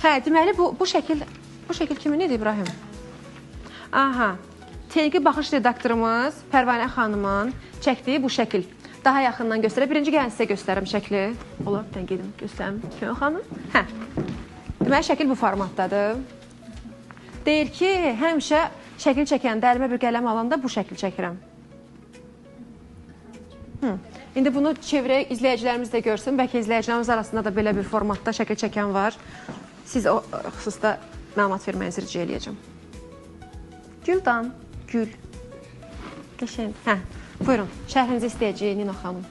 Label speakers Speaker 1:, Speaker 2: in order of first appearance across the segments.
Speaker 1: Hə, deməli bu şəkil kimin idi İbrahim? Aha. Texniki baxış redaktorumuz Pərvanə xanımın çəkdiyi bu şəkil. Daha yaxından göstərək. Birinci gəlin sizə göstərim şəkli. Olar, bir dənə gedim göstərim. Pərvanə xanım. Hə. Deməli şəkil bu formatdadır. Deyir ki, həmişə şəkil çəkəndə əlimə bir qələm alanda bu şəkil çəkirəm. İndi bunu çevirək, izləyicilərimiz də görsün. Bəlkə izləyicilərimiz arasında da belə bir formatda şəkil çəkən var. Siz o xüsusda məlumat verməyinizi rica eləyəcəm. Güldan, gül. Qəşəng. Hə, buyurun. Şərhinizi istəyəcəyik Nino xanım.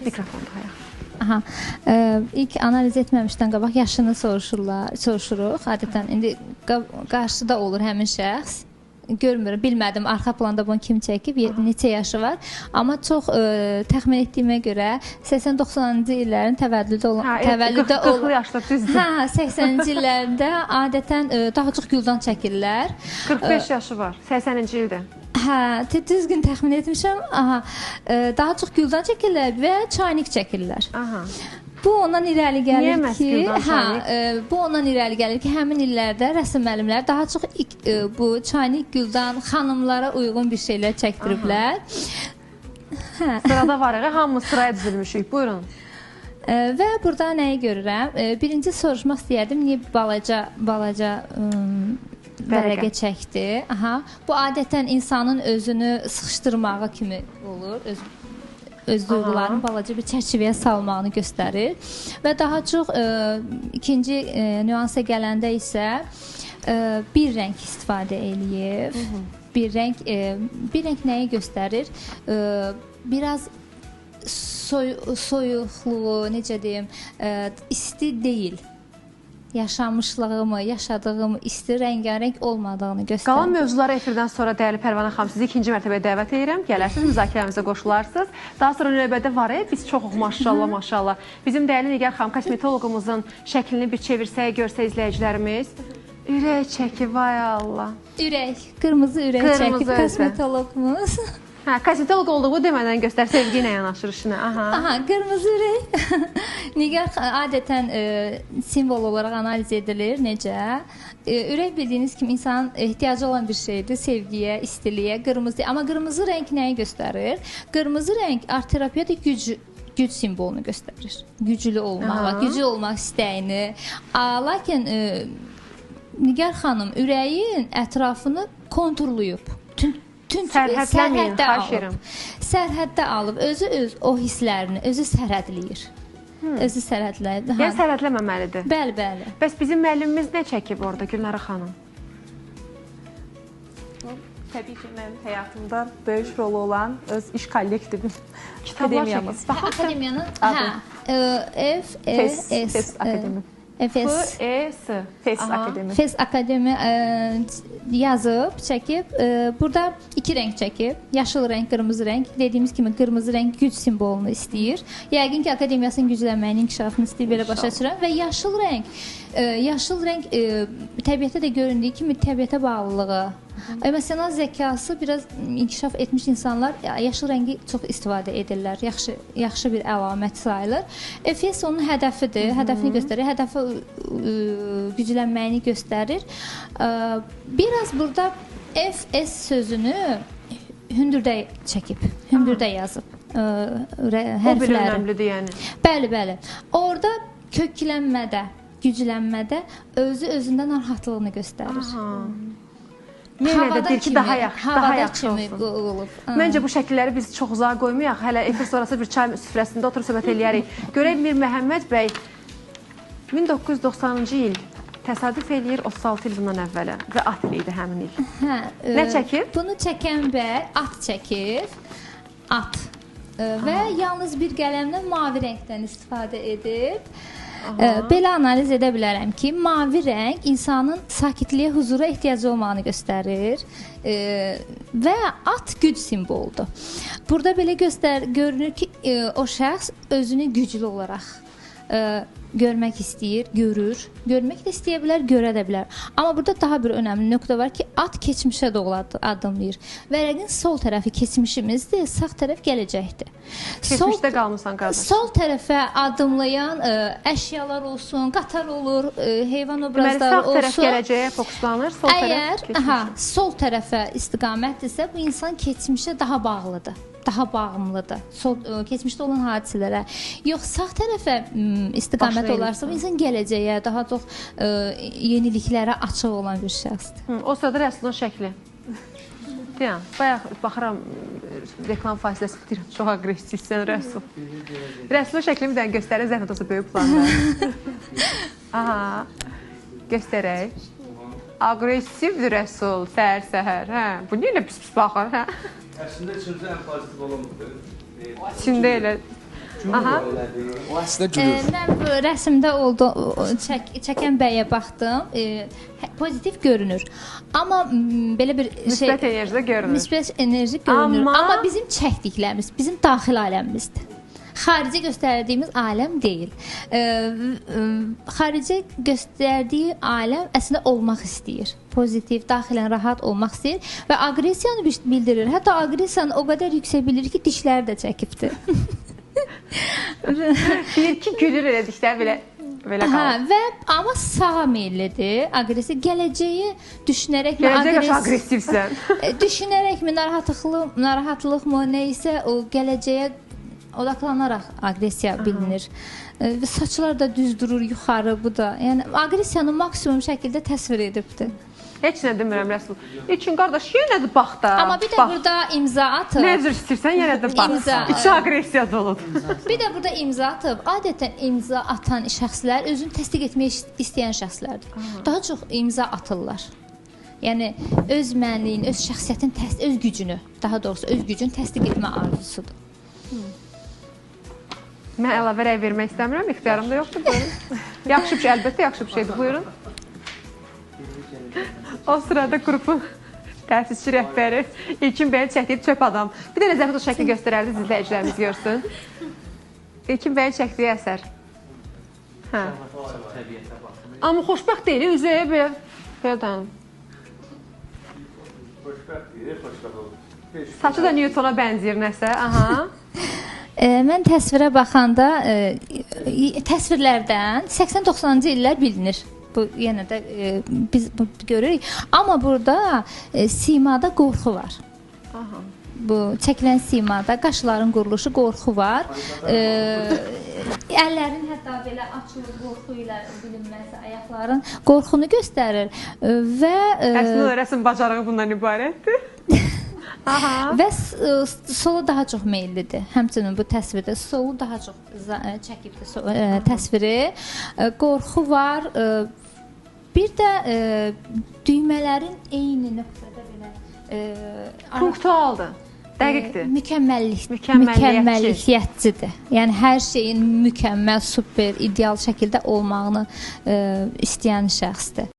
Speaker 1: Mikrofonu hayaq.
Speaker 2: Aha, ilk analiz etməmişdən qabaq yaşını soruşuruq. Adətən indi qarşıda olur həmin şəxs. Görmürəm, bilmədim arxa planda bunu kim çəkib, neçə yaşı var. Amma çox təxmin etdiyimə görə 80-90-cı illərin təvəllüdə olan...
Speaker 1: 40 yaşda düzdür.
Speaker 2: Hə, 80-ci illərdə adətən daha çox güldan çəkirlər.
Speaker 1: 45 yaşı var, 80-ci ildə.
Speaker 2: Hə, düzgün təxmin etmişəm. Daha çox güldan çəkirlər və çaynik çəkirlər. Bu ondan irəli gəlir ki, həmin illərdə rəsm müəllimləri daha çox bu çaynik, güldan xanımlara uyğun bir şeylər çəkdiriblər.
Speaker 1: Sırada var, hamımız sıraya düzülmüşük. Buyurun.
Speaker 2: Və burada nəyi görürəm? Birinci soruşmaq istəyərdim, niyə balaca vərəqə çəkdi? Bu adətən insanın özünü sıxışdırmağı kimi olur, öz duyğularını balaca bir çərçivəyə salmağını göstərir. Və daha çox ikinci nüansa gələndə isə bir rəng istifadə eləyir. Bir rəng nəyi göstərir? Biraz soyuqluğu, necə deyim, isti deyil. Yaşamışlığımı, yaşadığımı, isti, rəngarəng olmadığını göstərir.
Speaker 1: Qalan mövzuları efirdən sonra dəyərli Pərvanə xanım sizi ikinci mərtəbəyə dəvət edirəm. Gələrsiniz, müzakirəmizə qoşularsınız. Daha sonra növbədə var, biz çoxuq maşallah, maşallah. Bizim dəyərli Nigar xanım, kosmetologumuzun şəklini bir çevirsək, görsə izləyicilərimiz. Ürək çəki, vay Allah.
Speaker 2: Ürək, qırmızı ürək çəkib kosmetologumuz.
Speaker 1: Hə, kosmetolog olduğu demədən göstər, sevgi ilə yanaşır işinə.
Speaker 2: Qırmızı ürək. Nigar adətən simvol olaraq analiz edilir, necə? Ürək bildiyiniz kimi insanın ehtiyacı olan bir şeydir, sevgiyə, istiliyə, qırmızı. Amma qırmızı rəng nəyi göstərir? Qırmızı rəng art terapiyada güc simvolunu göstərir. Güclü olmaq, güclü olmaq istəyini. Lakin Nigar xanım ürəyin ətrafını konturlayıb. Sərhəddə alıb, özü o hisslərini, özü sərhədləyir. Özü sərhədləyir.
Speaker 1: Yəni sərhədləməməlidir.
Speaker 2: Bəli, bəli.
Speaker 1: Bəs bizim müəllimimiz nə çəkib orada Gülnara xanım?
Speaker 3: Təbii ki, mənim həyatımda böyük rolu olan öz iş kollektivim,
Speaker 1: akademiyamız.
Speaker 2: Akademiyanın
Speaker 3: FES Akademi.
Speaker 2: FES Akademi yazıb, çəkib. Burada iki rəng çəkib. Yaşıl rəng, qırmızı rəng. Dediyimiz kimi qırmızı rəng güc simvolunu istəyir. Yəqin ki, akademiyasının güclənməyini, inkişafını istəyir, belə başa düşürəm. Və yaşıl rəng təbiətdə də göründüyü kimi təbiətə bağlılığı, emosional zəkası biraz inkişaf etmiş insanlar yaşıl rəngi çox istifadə edirlər. Yaxşı bir əlamət sayılır. FES onun hədəfidir, hədəfini göstərir, hədəfi güclənməyini göstərir. Biraz burada FS sözünü hündürdə çəkib, hündürdə yazıb hərfləri.
Speaker 1: O bir önəmlidir yəni.
Speaker 2: Bəli, bəli. Orada köklənmədə, güclənmədə özündən narahatlığını göstərir.
Speaker 1: Yenə də deyir ki, daha yaxşı olsun. Məncə bu şəkilləri biz çox uzağa qoymayaq. Hələ efir sonrası bir çay süfrəsində oturub söhbət eləyərik. Görək Mir Məhəmməd bəy 1990-cı il təsadüf eləyir 36 il bundan əvvələ və at idi həmin il. Nə çəkir?
Speaker 2: Bunu çəkən bəy at çəkir. At. Və yalnız bir qələmlə mavi rəngdən istifadə edib. Belə analiz edə bilərəm ki, mavi rəng insanın sakitliyə, huzura ehtiyacı olmağını göstərir və at güc simvoludur. Burada belə görünür ki, o şəxs özünü güclü olaraq görmək istəyir, görür. Görmək də istəyə bilər, görə də bilər. Amma burada daha bir önəmli nöqtə var ki, at keçmişə doğru addımlayır. Vərəqin sol tərəfi keçmişimizdir, sağ tərəf gələcəkdir.
Speaker 1: Keçmişdə qalmısan qardaş.
Speaker 2: Sol tərəfə addımlayan əşyalar olsun, qatar olur, heyvan obrazları olsun.
Speaker 1: Sağ tərəf gələcəyə fokuslanır, sol tərəf keçmişə.
Speaker 2: Sol tərəfə istiqamətdirsə, bu insan keçmişə daha bağlıdır. Daha bağımlıdır. Keçmişdə olan hadisələrə. Yox, sağ tərəfə istiqamət olarsa, bu insan gələcəyə, daha çox yeniliklərə açıq olan bir şəxsdir.
Speaker 1: O sırada Rəsulun şəkli. Deyəm, bayaq baxıram, reklam fasiləsi deyirəm, çox aqressivsən Rəsul. Rəsulun şəklini bir dənə göstərin, zəhmət olsa böyük planda. Aha, göstərək. Aqressivdir Rəsul, səhər-səhər. Bu niyə elə pis-pis baxır, hə?
Speaker 4: Əslində üçüncü ən pozitiv olanıdır.
Speaker 1: İçində elə. Aha.
Speaker 4: O əslində gülür.
Speaker 2: Mən bu rəsmdə çəkən bəyə baxdım. Pozitiv görünür. Amma belə bir şey
Speaker 1: Müsbət enerji də görünür.
Speaker 2: Müsbət enerji görünür. Amma bizim çəkdiklərimiz bizim daxili aləmimizdir. Xarici göstərdiyimiz aləm deyil. Xarici göstərdiyi aləm əslində olmaq istəyir. Pozitiv, daxilən rahat olmaq istəyir və aqressiyanı bildirir. Hətta aqressiyanı o qədər yüksək bilir ki, dişləri də çəkibdir.
Speaker 1: Bir ki, gülür elə dişlər belə qalır.
Speaker 2: Və amma sağa meyillidir. Aqressiya gələcəyi düşünərək
Speaker 1: Gələcək aqressivsən.
Speaker 2: Düşünərəkmi, narahatlıqmı, nə isə o gələcəyə odaqlanaraq aqressiya bilinir. Saçlar da düz durur yuxarı, bu da. Yəni aqressiyanı maksimum şəkildə təsvir edibdir.
Speaker 1: Heç nə demirəm Rəsul. Üçün qardaş, yenə də bax da.
Speaker 2: Amma bir də burada imza atıb.
Speaker 1: Nə üzr istəyirsən, yenə də bax. İçi aqressiya doludur.
Speaker 2: Bir də burada imza atıb. Adətən imza atan şəxslər özünü təsdiq etmək istəyən şəxslərdir. Daha çox imza atırlar. Yəni öz mənliyini, öz şəxsiyyətin, öz gücünü, daha doğrusu öz gücünü təsdiq etmə arzusudur.
Speaker 1: Mən əlavə rəy vermək istəmirəm, ixtiyarım da yoxdur. Buyurun. Yaxşı bir şey, əlbəttə yaxşı bir şeydir. Buyurun. O sırada qrupun təsisçi rəhbəri İlkin bəyin çəkdiyi çöp adam. Bir dənə zəhmət o şəkli göstərərdiniz, izləyicilərimiz görsün. İlkin bəyin çəkdiyi əsər. Hə. Amma xoşbəxt deyil, üzəyə belə dayanım.
Speaker 4: Xoşbəxt deyil, xoşbəxt olur.
Speaker 1: Saçı da Newtona bənzəyir nəsə. Aha.
Speaker 2: Mən təsvirə baxanda təsvirlərdən 80-90-cı illər bilinir. Bu yenə də biz görürük. Amma burada simada qorxu var.
Speaker 1: Aha.
Speaker 2: Bu çəkilən simada qaşların quruluşu, qorxu var. Əllərin hətta belə açılır, qorxu ilə bilinməsi, ayaqların qorxunu göstərir və
Speaker 1: əslində rəsm bacarığı bundan ibarətdir. Aha.
Speaker 2: Və sola daha çox meyllidir. Həmçinin bu təsvirdə solu daha çox çəkibdir təsviri. Qorxu var. Bir də düymələrin eyni nöqtədə belə
Speaker 1: punktualdır. Dəqiqdir.
Speaker 2: Mükəmməlliyətçidir. Yəni hər şeyin mükəmməl, super, ideal şəkildə olmağını istəyən şəxsdir.